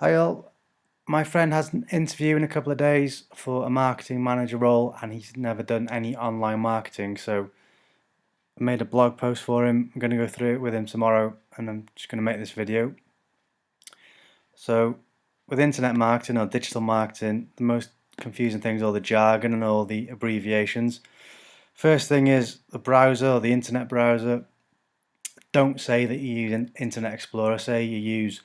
Hi all. My friend has an interview in a couple of days for a marketing manager role and he's never done any online marketing, so I made a blog post for him. I'm going to go through it with him tomorrow and I'm just going to make this video. So with internet marketing or digital marketing, the most confusing thing is all the jargon and all the abbreviations. First thing is the browser or the internet browser. Don't say that you use an Internet Explorer, say you use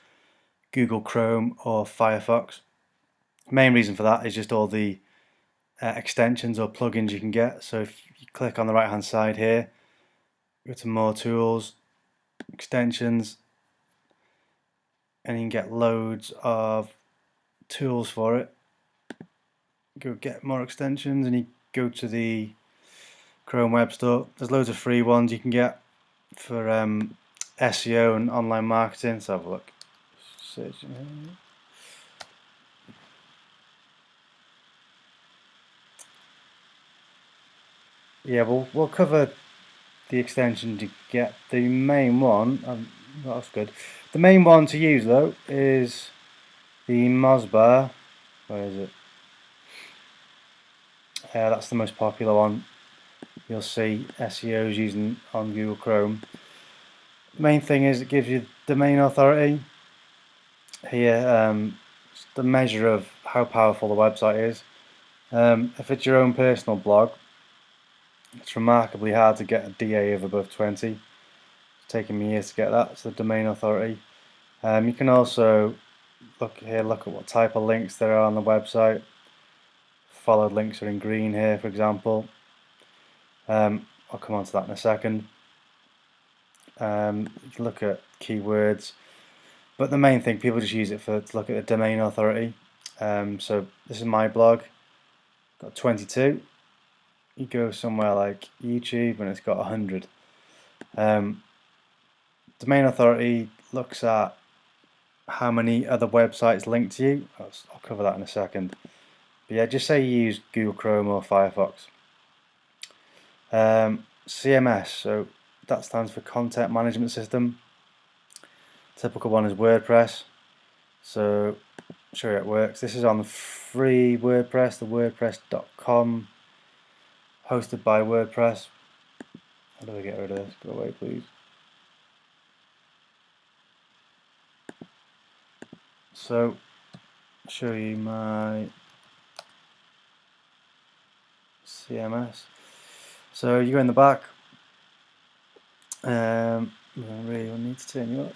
Google Chrome or Firefox. The main reason for that is just all the extensions or plugins you can get. So if you click on the right hand side here, go to more tools, extensions, and you can get loads of tools for it. Go get more extensions and you go to the Chrome Web Store. There's loads of free ones you can get for SEO and online marketing. Let's have a look. Search in here. Yeah, we'll cover the extensions you get. The main one, that's good. The main one to use though is the Mozbar. Where is it? That's the most popular one. You'll see SEOs using on Google Chrome. The main thing is it gives you domain authority. Here, it's the measure of how powerful the website is. If it's your own personal blog, it's remarkably hard to get a DA of above 20. It's taken me years to get that. It's the domain authority. You can also look at what type of links there are on the website. Followed links are in green here, for example. I'll come on to that in a second. You can look at keywords, but the main thing, people just use it to look at the domain authority. So this is my blog, got 22. You go somewhere like YouTube and it's got 100. Domain authority looks at how many other websites link to you. I'll cover that in a second. But yeah, just say you use Google Chrome or Firefox. CMS, so that stands for Content Management System. Typical one is WordPress. So I'll show you how it works. This is on the free WordPress, the WordPress.com, hosted by WordPress. How do I get rid of this? Go away, please. So I'll show you my CMS. So you go in the back. I really need to turn you up.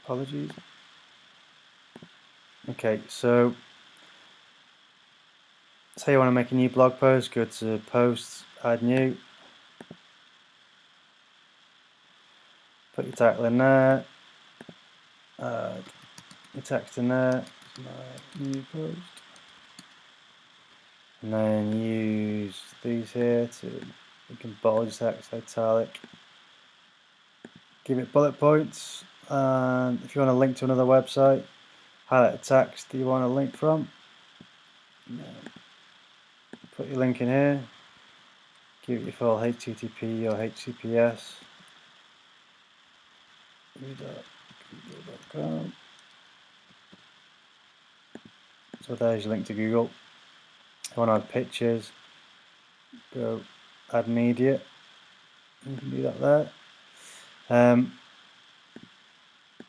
Apologies. Okay, so say you want to make a new blog post, go to posts, add new, put your title in there, add your text in there, my new post, and then use these here to, you can bold your text, italic, give it bullet points, and if you want to link to another website, highlight the text that you want to link from, put your link in here, give it your full HTTP or HTTPS, google.com. So there's your link to Google. If you want to add pictures, go add media, you can do that there.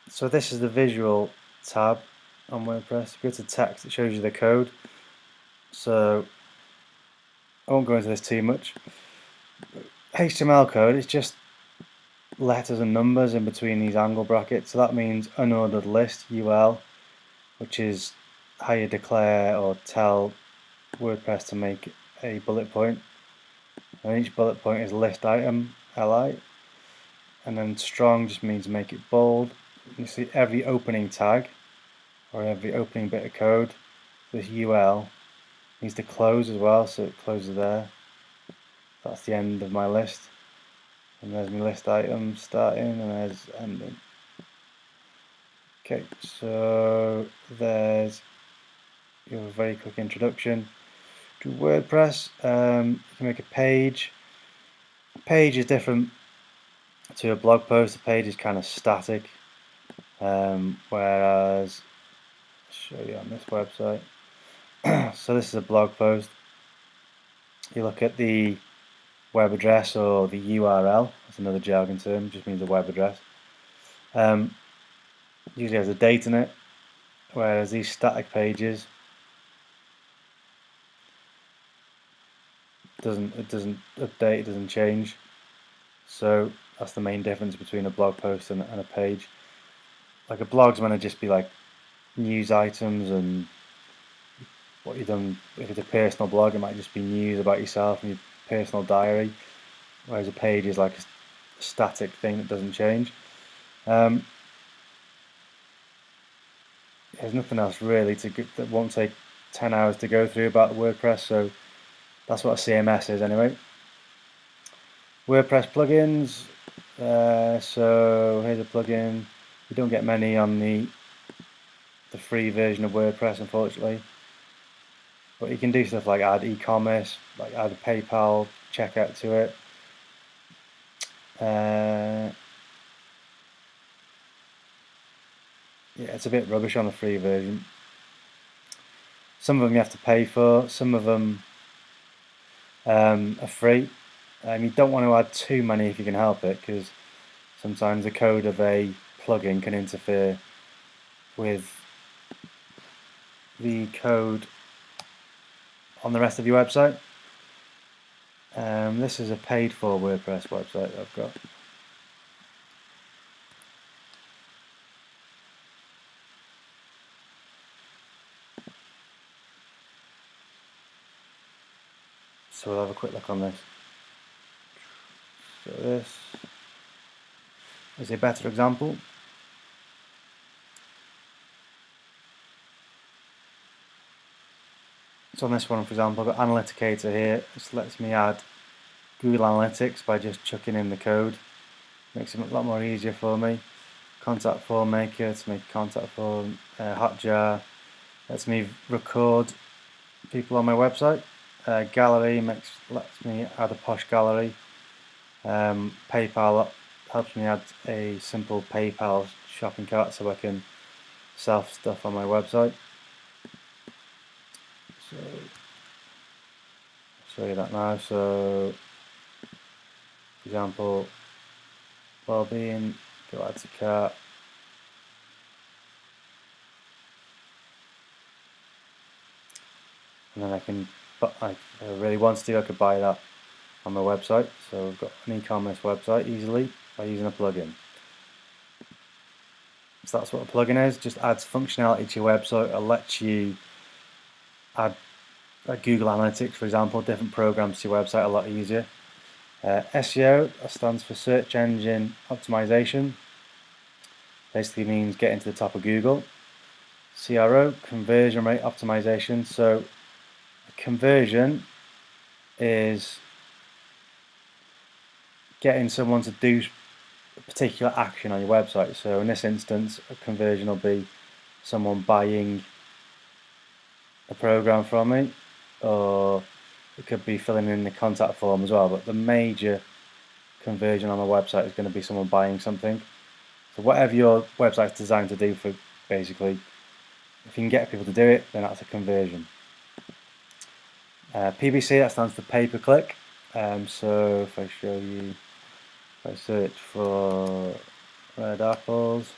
So this is the visual tab on WordPress. If you go to text, it shows you the code. So I won't go into this too much. HTML code is just letters and numbers in between these angle brackets. So that means unordered list, UL, which is how you declare or tell WordPress to make a bullet point. And each bullet point is list item, LI. And then strong just means make it bold. You see every opening tag or every opening bit of code, this UL needs to close as well, so it closes there. That's the end of my list. And there's my list item starting and there's ending. Okay, so there's your very quick introduction to WordPress. You can make a page. A page is different to a blog post. A page is kind of static, whereas show you on this website. So this is a blog post. You look at the web address or the URL. That's another jargon term, just means a web address. Usually has a date in it, whereas these static pages it doesn't update, it doesn't change. So that's the main difference between a blog post and a page. Like a blog's meant to just be like news items and what you've done. If it's a personal blog, it might just be news about yourself and your personal diary, whereas a page is like a static thing that doesn't change. There's nothing else really that won't take 10 hours to go through about WordPress, so that's what a CMS is anyway. WordPress plugins. So here's a plugin. You don't get many on the free version of WordPress, unfortunately. But you can do stuff like add e-commerce, like add a PayPal checkout to it. Yeah, it's a bit rubbish on the free version. Some of them you have to pay for, some of them are free. You don't want to add too many if you can help it, because sometimes the code of a plugin can interfere with the code on the rest of your website. This is a paid for WordPress website that I've got. So we'll have a quick look on this. So this is a better example. So on this one, for example, I've got Analyticator here. This lets me add Google Analytics by just chucking in the code. Makes it a lot more easier for me. Contact form maker to make a contact form. Hotjar lets me record people on my website. Gallery lets me add a posh gallery. PayPal helps me add a simple PayPal shopping cart so I can sell stuff on my website. So I'll show you that now. So, for example, well-being, go add to cart. And then if I really want to, I could buy that on my website. So I've got an e-commerce website easily by using a plugin. So that's what a plugin is. Just adds functionality to your website. It lets you add Google Analytics, for example, different programs to your website a lot easier. SEO stands for search engine optimization. Basically means getting to the top of Google. CRO, conversion rate optimization. So conversion is getting someone to do a particular action on your website. So in this instance, a conversion will be someone buying a program from me, or it could be filling in the contact form as well. But the major conversion on my website is going to be someone buying something. So whatever your website's designed to do, for basically, if you can get people to do it, then that's a conversion. PPC, that stands for pay per click. So if I show you, if I search for red apples,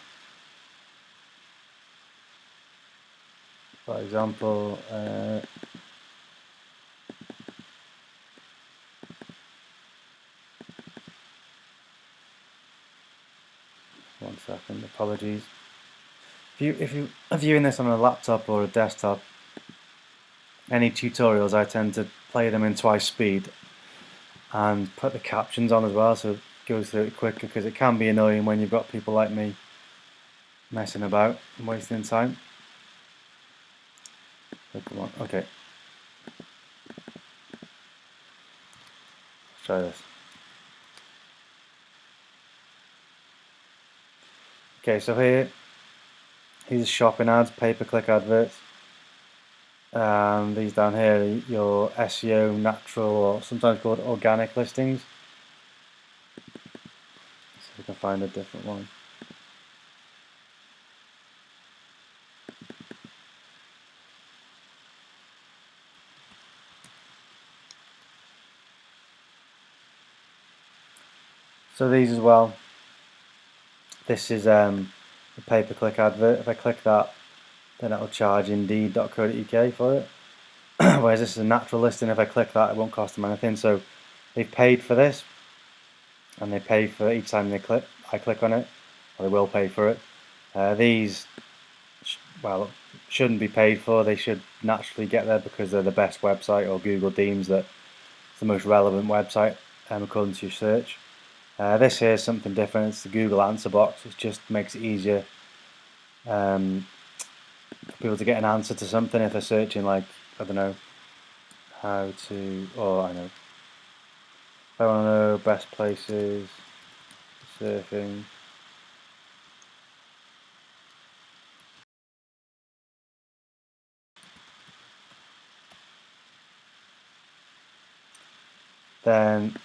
for example, one second, apologies. If you are viewing this on a laptop or a desktop, any tutorials, I tend to play them in twice speed and put the captions on as well, so it goes through it quicker, because it can be annoying when you've got people like me messing about and wasting time. So come on, okay. Let's try this. Okay, so here's shopping ads, pay-per-click adverts. These down here are your SEO, natural, or sometimes called organic listings. So we can find a different one. So these as well. This is a pay-per-click advert. If I click that, then it'll charge Indeed.co.uk for it. Whereas this is a natural listing. If I click that, it won't cost them anything. So they've paid for this, and they pay for each time I click on it, or they will pay for it. These, well, shouldn't be paid for. They should naturally get there because they're the best website, or Google deems that it's the most relevant website according to your search. This here is something different. It's the Google answer box. It just makes it easier for people to get an answer to something if they're searching, like, I don't know, how to, or I know, if I want to know best places surfing. Then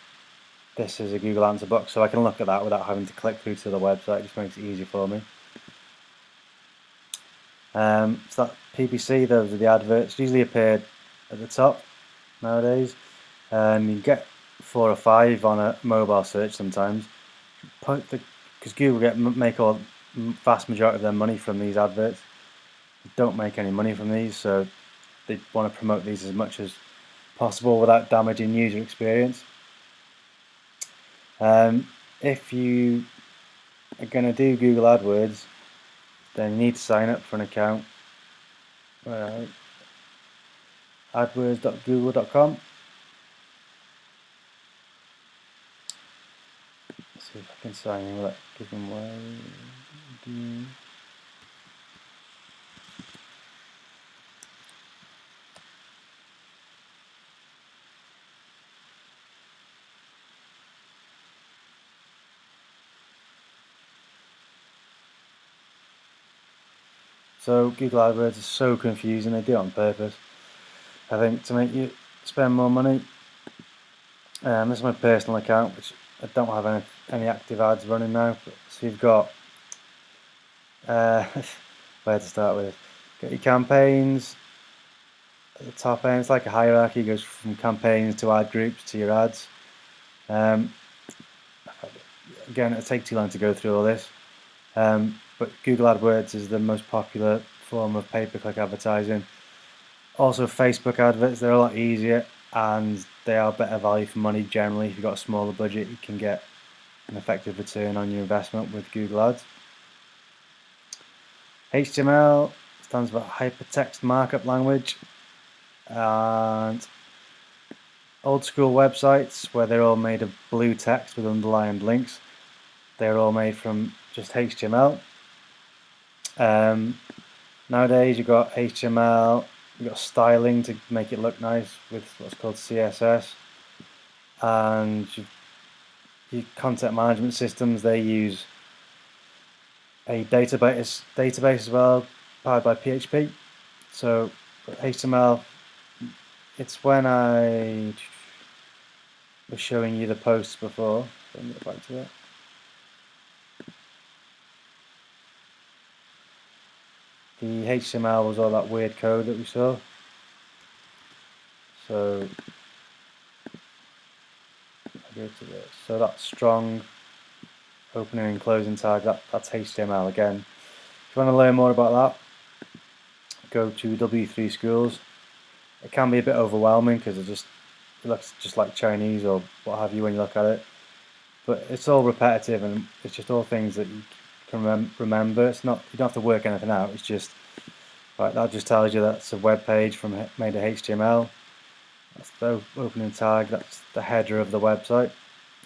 this is a Google answer box, so I can look at that without having to click through to the website. It just makes it easy for me. So that PPC, those are the adverts, usually appear at the top nowadays. You get 4 or 5 on a mobile search sometimes, because Google make all vast majority of their money from these adverts. They don't make any money from these, so they want to promote these as much as possible without damaging user experience. If you are going to do Google AdWords, then you need to sign up for an account. AdWords.google.com. Let's see if I can sign in without giving away. So Google AdWords is so confusing. They do it on purpose, I think, to make you spend more money. This is my personal account, which I don't have any active ads running now. So you've got where to start with. Got your campaigns at the top end. It's like a hierarchy. It goes from campaigns to ad groups to your ads. Again, it'll take too long to go through all this. But Google AdWords is the most popular form of pay-per-click advertising. Also, Facebook adverts, they're a lot easier and they are better value for money generally. If you've got a smaller budget, you can get an effective return on your investment with Google Ads. HTML stands for Hypertext Markup Language, and old school websites where they're all made of blue text with underlined links, they're all made from just HTML. Nowadays you've got HTML, you've got styling to make it look nice with what's called CSS, and your content management systems, they use a database as well, powered by PHP. So HTML, it's when I was showing you the posts before. Let me get back to it. The HTML was all that weird code that we saw. So I go to this. So that's strong opening and closing tag. That's HTML again. If you want to learn more about that, go to W3 Schools. It can be a bit overwhelming because it looks just like Chinese or what have you when you look at it. But it's all repetitive and it's just all things that you can remember. It's not, you don't have to work anything out. It's just right. That just tells you that's a web page made of HTML. That's the opening tag. That's the header of the website.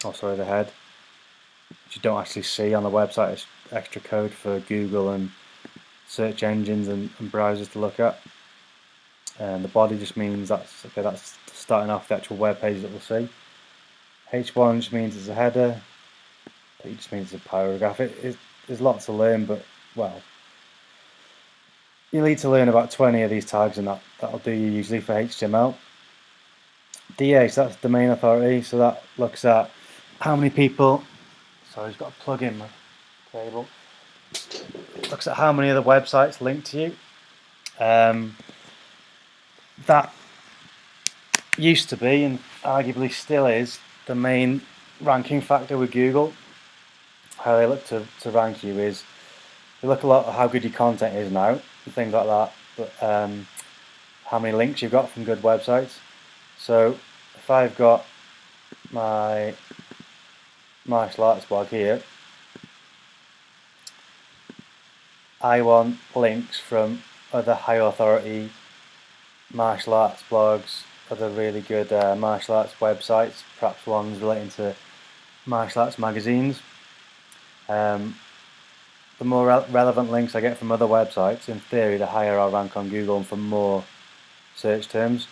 Oh, sorry, the head, which you don't actually see on the website. It's extra code for Google and search engines and browsers to look at. And the body just means that's starting off the actual web page that we'll see. H1 just means it's a header. P just means it's a paragraph. There's lots to learn, but well, you need to learn about 20 of these tags, and that'll do you usually for HTML. DA, so that's domain authority. So that looks at how many people. Sorry, I've got to plug in my cable. It looks at how many of the websites link to you. That used to be, and arguably still is, the main ranking factor with Google. How they look to rank you is they look a lot at how good your content is now, and things like that, but how many links you've got from good websites. So if I've got my martial arts blog here, I want links from other high authority martial arts blogs, other really good martial arts websites, perhaps ones relating to martial arts magazines. The more relevant links I get from other websites, in theory, the higher I'll rank on Google and for more search terms.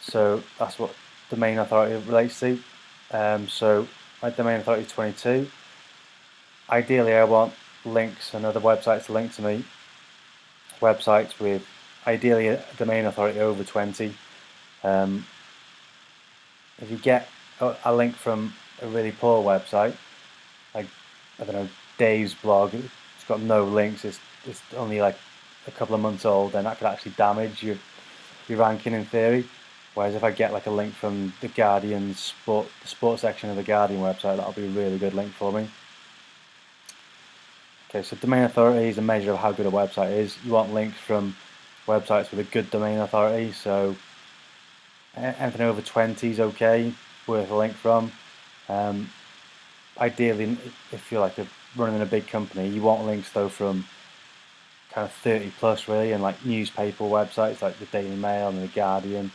So that's what domain authority relates to. So my domain authority is 22. Ideally, I want links and other websites to link to me. Websites with ideally a domain authority over 20. If you get a link from a really poor website, like, I don't know, Dave's blog, it's got no links, it's only like a couple of months old, then that could actually damage your ranking in theory. Whereas if I get like a link from the Guardian's the sports section of the Guardian website, that'll be a really good link for me. Okay, so domain authority is a measure of how good a website is. You want links from websites with a good domain authority, so anything over 20 is okay, worth a link from. Ideally, if you're like running a big company, you want links though from kind of 30 plus really, and like newspaper websites like the Daily Mail and the Guardian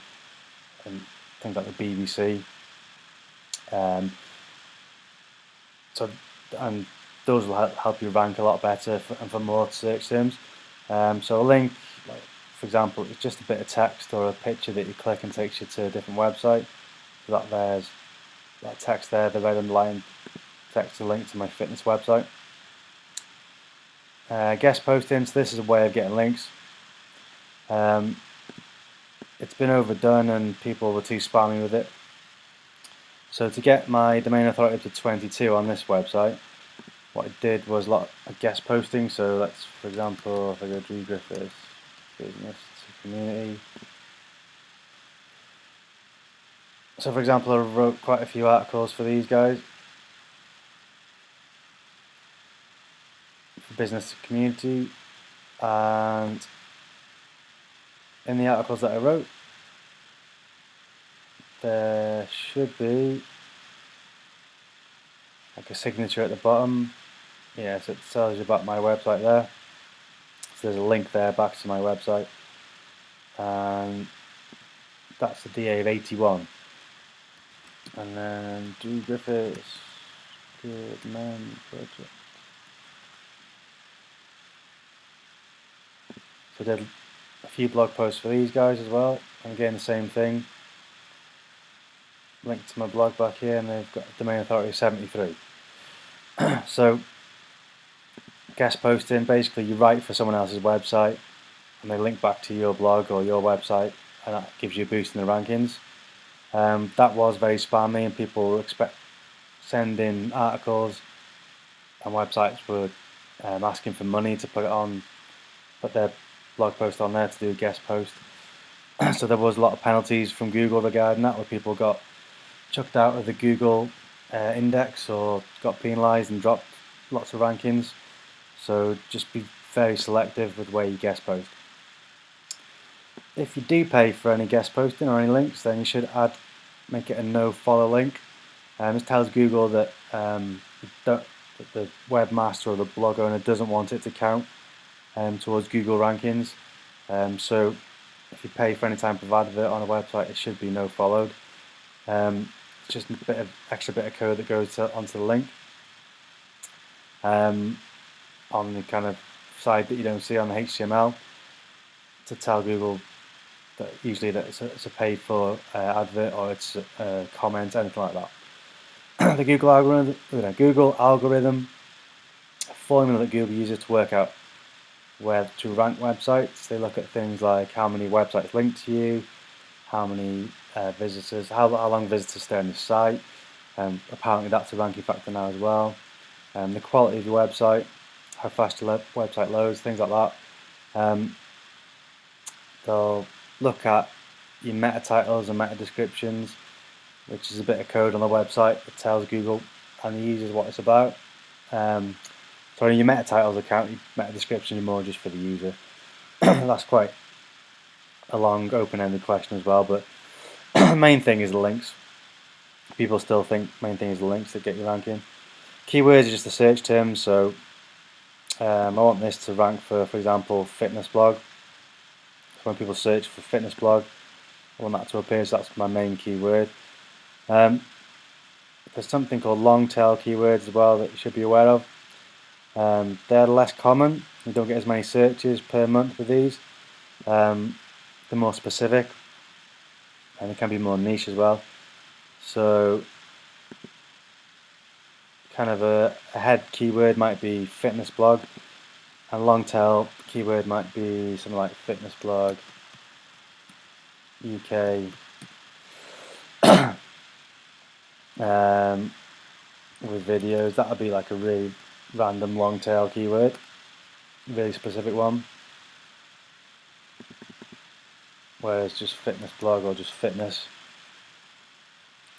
and things like the BBC. And those will help you rank a lot better and for more search terms. So a link, like, for example, it's just a bit of text or a picture that you click and takes you to a different website. So there's that text there, the red underlined text, a link to my fitness website. Guest postings, this is a way of getting links. It's been overdone and people were too spammy with it. So to get my domain authority up to 22 on this website, what I did was a lot of guest posting. So let's, for example, if I go Drew Griffiths, business to community. So for example, I wrote quite a few articles for these guys. For business to community. And in the articles that I wrote, there should be like a signature at the bottom. Yeah, so it tells you about my website there. So there's a link there back to my website. And that's the DA of 81. And then Drew Griffiths, Good Man Project. So I did a few blog posts for these guys as well. And again, the same thing. Link to my blog back here, and they've got a domain authority of 73. So guest posting, basically you write for someone else's website and they link back to your blog or your website, and that gives you a boost in the rankings. That was very spammy, and people send in articles, and websites were asking for money to put their blog post on there to do a guest post. So there was a lot of penalties from Google regarding that, where people got chucked out of the Google index or got penalised and dropped lots of rankings. So just be very selective with where you guest post. If you do pay for any guest posting or any links, then you should make it a no follow link. This tells Google that the webmaster or the blog owner doesn't want it to count towards Google rankings. So if you pay for any type of advert on a website, it should be no followed. It's just a extra bit of code that goes onto the link on the kind of side that you don't see on the HTML to tell Google that usually that it's a paid for advert, or it's a comment, anything like that. The Google algorithm formula that Google uses to work out where to rank websites. They look at things like how many websites link to you, how many visitors, how long visitors stay on the site. Apparently that's a ranking factor now as well. The quality of your website, how fast your website loads, things like that. They'll look at your meta titles and meta descriptions, which is a bit of code on the website that tells Google and the users what it's about. So in your meta titles account, your meta description is more just for the user. That's quite a long open-ended question as well, but main thing is the links. People still think main thing is the links that get you ranking. Keywords are just the search terms, so I want this to rank for example, fitness blog. So when people search for fitness blog, I want that to appear, so that's my main keyword. There's something called long tail keywords as well that you should be aware of. They're less common. You don't get as many searches per month with these. They're more specific, and they can be more niche as well. So kind of a head keyword might be fitness blog, and long tail keyword might be something like fitness blog UK with videos. That would be like a really random long tail keyword, really specific one. Whereas just fitness blog or just fitness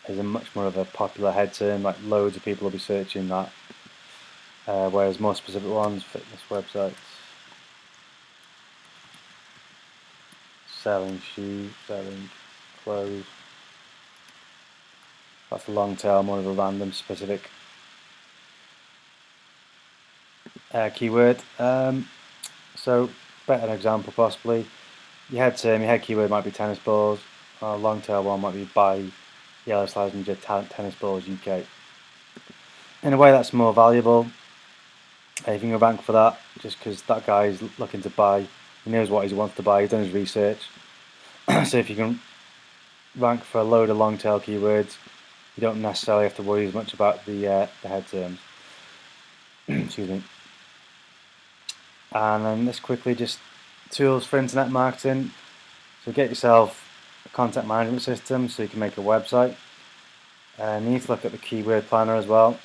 is a much more of a popular head term, like loads of people will be searching that. Whereas more specific ones, fitness websites, selling shoes, selling clothes, that's a long tail, more of a random specific keyword. So better an example possibly. Your head keyword might be tennis balls. A long tail one might be buy yellow slides and tennis balls UK. In a way, that's more valuable. If you can rank for that, just because that guy is looking to buy, he knows what he wants to buy. He's done his research. So if you can rank for a load of long tail keywords, you don't necessarily have to worry as much about the head terms. Excuse me. And then let's quickly just tools for internet marketing. So get yourself a content management system so you can make a website. You need to look at the keyword planner as well.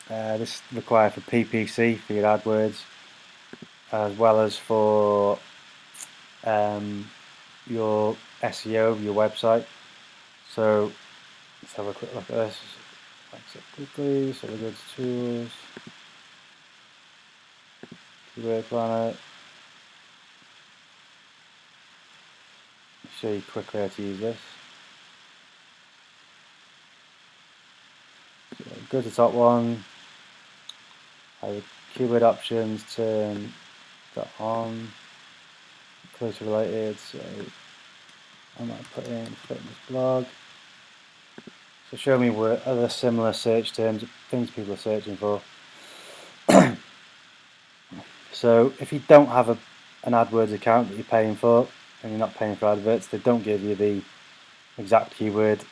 This is required for PPC, for your AdWords, as well as for your SEO of your website. So let's have a quick look at this. Exit quickly. So we go to tools, keyword planner. I'll show you quickly how to use this. So go to the top one. Have keyword options, turn that on. Closely related. So I might put in fitness blog. So show me what other similar search terms, things people are searching for. So if you don't have an AdWords account that you're paying for, and you're not paying for adverts, they don't give you the exact keyword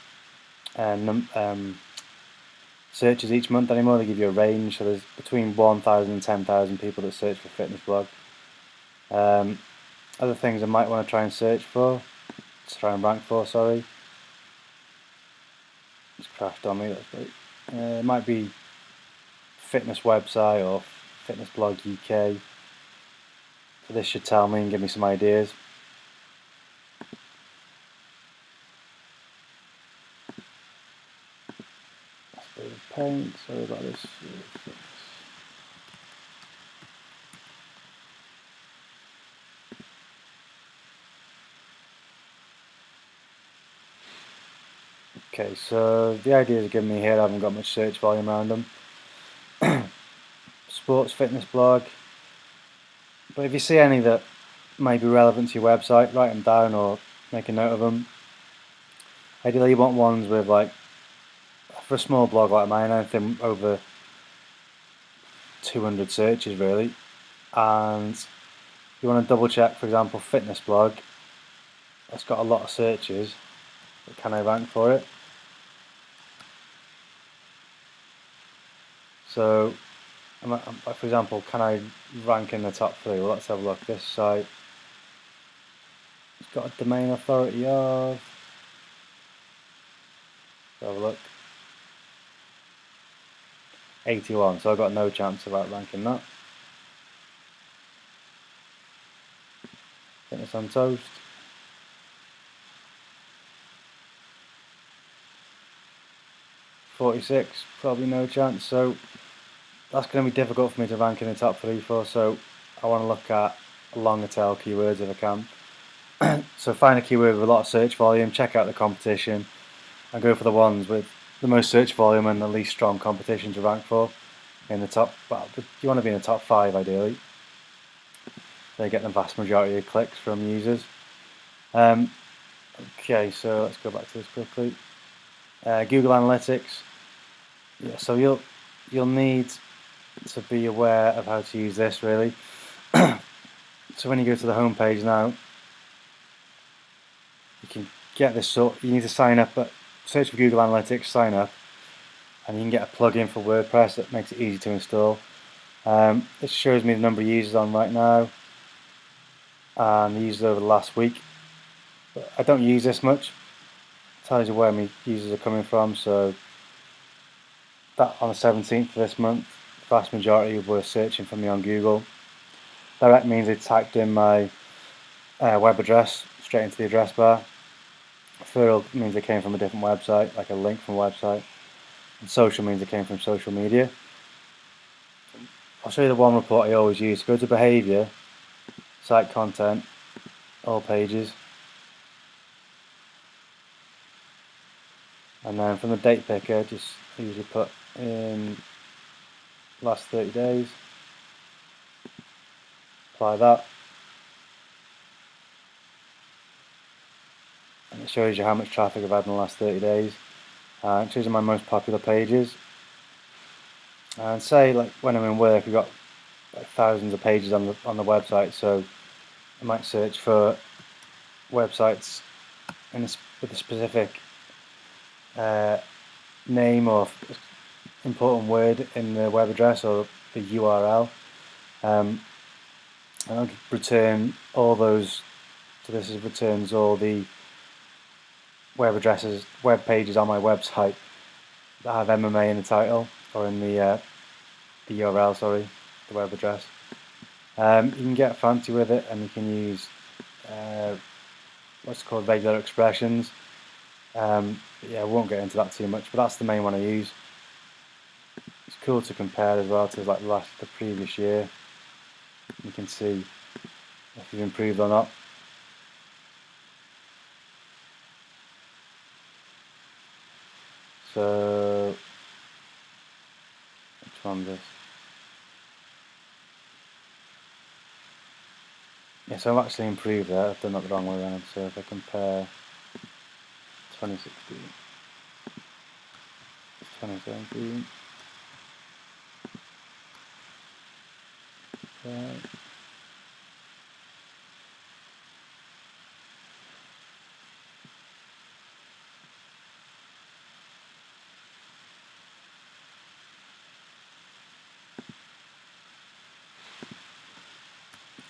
searches each month anymore. They give you a range, so there's between 1,000 and 10,000 people that search for fitness blog. Other things I might want to try and search for, and rank for, sorry. It's crashed on me, that's great. It might be fitness website or fitness blog UK. So this should tell me and give me some ideas. That's a bit of paint, sorry about this. Okay, so the ideas are given me here, I haven't got much search volume around them. Sports fitness blog. But if you see any that may be relevant to your website, write them down or make a note of them. Ideally you want ones with, like, for a small blog like mine, anything over 200 searches really. And you want to double check, for example, fitness blog. That's got a lot of searches. But can I rank for it? So, for example, can I rank in the top 3? Well, let's have a look. This site, it's got a domain authority of, let's have a look, 81, so I've got no chance of outranking that. Fitness on Toast. 46, probably no chance. So that's going to be difficult for me to rank in the top 3 for. So I want to look at longer tail keywords if I can. So find a keyword with a lot of search volume, check out the competition, and go for the ones with the most search volume and the least strong competition to rank for in the top. Well, you want to be in the top 5 ideally. They get the vast majority of clicks from users. Okay, so let's go back to this quickly. Google Analytics. Yeah, so you'll need to be aware of how to use this really. So when you go to the home page now, you can get this sort. You need to sign up, but search for Google Analytics, sign up, and you can get a plugin for WordPress that makes it easy to install. This shows me the number of users on right now and the users over the last week. But I don't use this much. It tells you where my users are coming from. So that on the 17th of this month, the vast majority were searching for me on Google. Direct means they typed in my web address straight into the address bar. Referral means they came from a different website, like a link from a website. And social means they came from social media. I'll show you the one report I always use. Go to behavior, site content, all pages. And then from the date picker, just usually put in last 30 days. Apply that. And it shows you how much traffic I've had in the last 30 days. It shows you my most popular pages. And say like when I'm in work, we've got like thousands of pages on the website, so I might search for websites with a specific name or important word in the web address or the URL, and I'll return all those. So this returns all the web addresses, web pages on my website that have MMA in the title or in the URL, sorry, the web address. You can get fancy with it, and you can use what's called regular expressions. Yeah, I won't get into that too much, but that's the main one I use. It's cool to compare as well to like the previous year. You can see if you've improved or not. So, which one's this? Yeah, so I've actually improved there. I've done that the wrong way around. So if I compare 2016, 2017. Right.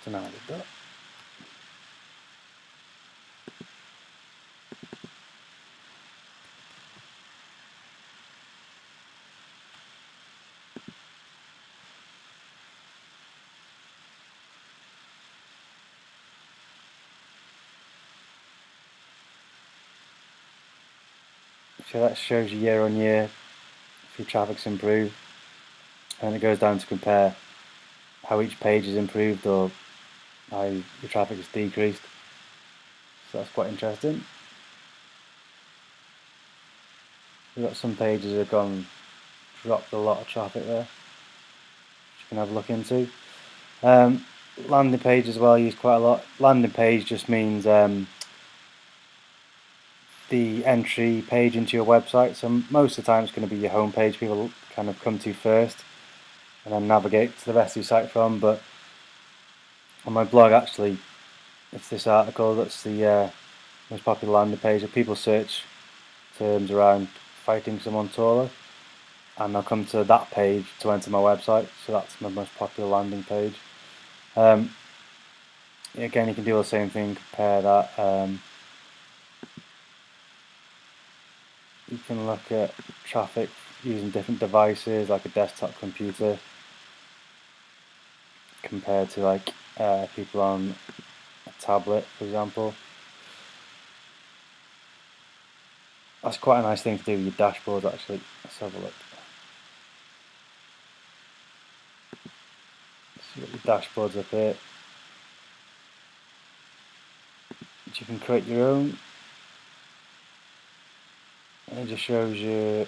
So now I did that. So that shows you year on year if your traffic's improved, and it goes down to compare how each page is improved or how your traffic has decreased. So that's quite interesting. We've got some pages that have dropped a lot of traffic there, which you can have a look into. Landing page as well, used quite a lot. Landing page just means the entry page into your website. So most of the time it's going to be your home page people kind of come to first and then navigate to the rest of your site from. But on my blog, actually, it's this article that's the most popular landing page. If people search terms around fighting someone taller, and they'll come to that page to enter my website. So that's my most popular landing page. Again, you can do the same thing, compare that. You can look at traffic using different devices, like a desktop computer, compared to like people on a tablet, for example. That's quite a nice thing to do with your dashboard actually. Let's have a look. See what your dashboard's up here. But you can create your own. And it just shows you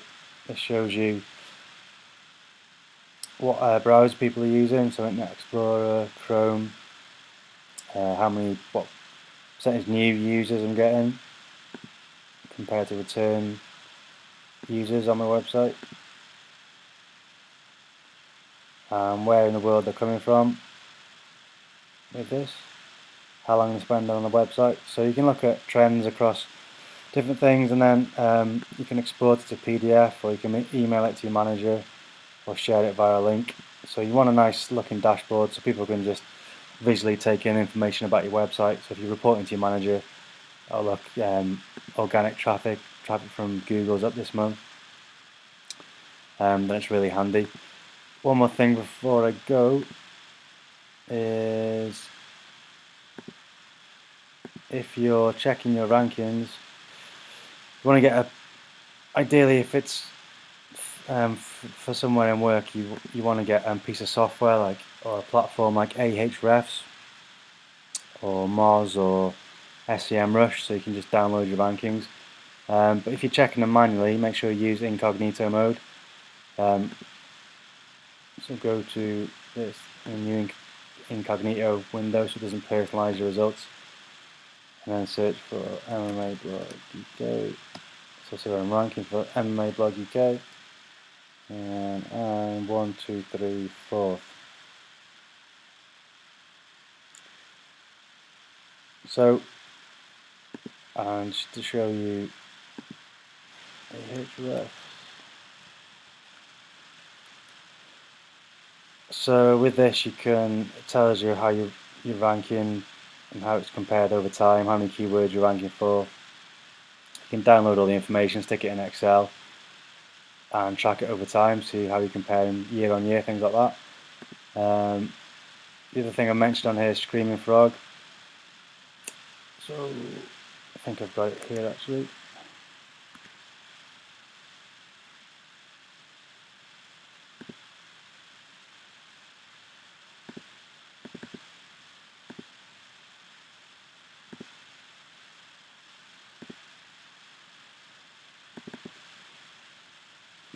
what browser people are using, so Internet Explorer, Chrome, what percentage new users I'm getting compared to return users on my website, and where in the world they're coming from with this, how long they spend on the website. So you can look at trends across different things, and then you can export it to PDF, or you can email it to your manager or share it via a link. So you want a nice looking dashboard so people can just visually take in information about your website. So if you're reporting to your manager, oh look, organic traffic from Google's up this month, then it's really handy. One more thing before I go is, if you're checking your rankings, you want to get ideally if it's for somewhere in work, you want to get a piece of software or a platform like Ahrefs or Moz or SEMrush, so you can just download your rankings. But if you're checking them manually, make sure you use incognito mode. So go to this new incognito window so it doesn't personalize your results, and then search for MMA Blog UK. So see where I'm ranking for MMA Blog UK, and I'm 1, 2, 3, 4th. So, and just to show you Ahrefs. So with this, it tells you how you're ranking and how it's compared over time, how many keywords you're ranking for. You can download all the information, stick it in Excel, and track it over time, see how you're comparing year on year, things like that. The other thing I mentioned on here is Screaming Frog. So I think I've got it here actually.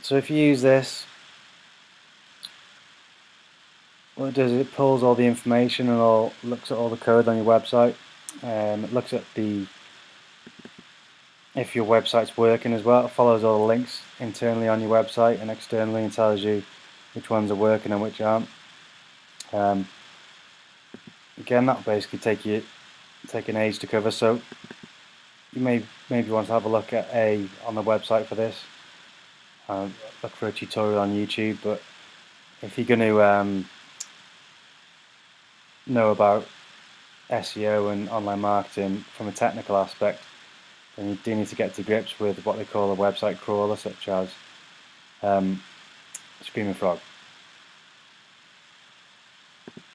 So if you use this, what it does is it pulls all the information and looks at all the code on your website. It looks at if your website's working as well. It follows all the links internally on your website and externally, and tells you which ones are working and which aren't. Again, that'll basically take an age to cover, so you maybe want to have a look on the website for this. Look for a tutorial on YouTube, but if you're going to know about SEO and online marketing from a technical aspect, then you do need to get to grips with what they call a website crawler, such as Screaming Frog.